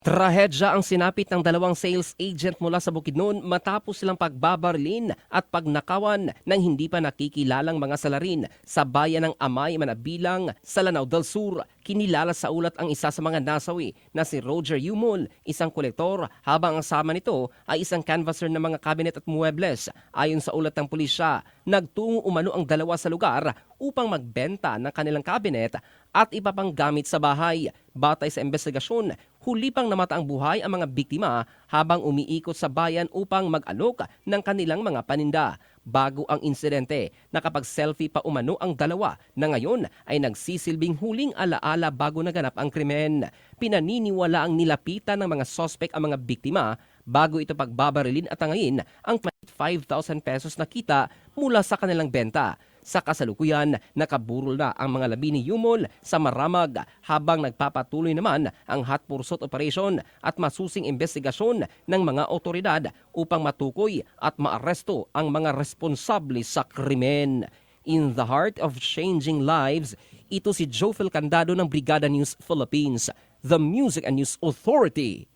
Trahedya ang sinapit ng dalawang sales agent mula sa Bukidnon matapos silang pagbabarilin at pagnakawan ng hindi pa nakikilalang mga salarin sa bayan ng Amay, Manabilang, sa Lanao del Sur. Kinilala sa ulat ang isa sa mga nasawi na si Roger Yumol, isang kolektor, habang ang sama nito ay isang canvasser ng mga kabinet at muebles. Ayon sa ulat ng pulisya, nagtungo umano ang dalawa sa lugar upang magbenta ng kanilang kabinet at iba pang gamit sa bahay. Batay sa investigasyon, huli pang namata ang buhay ang mga biktima habang umiikot sa bayan upang mag-alok ng kanilang mga paninda. Bago ang insidente, nakapag-selfie pa umano ang dalawa na ngayon ay nagsisilbing huling alaala bago naganap ang krimen. Pinaniniwala ang nilapitan ng mga sospek ang mga biktima bago ito pagbabarilin at tangayin ang 5,000 pesos na kita mula sa kanilang benta. Sa kasalukuyan, nakaburol na ang mga labi ni Yumol sa Maramag habang nagpapatuloy naman ang hot pursuit operation at masusing investigasyon ng mga otoridad upang matukoy at maaresto ang mga responsable sa krimen. In the heart of changing lives, ito si Jofel Candado ng Brigada News Philippines, the Music and News Authority.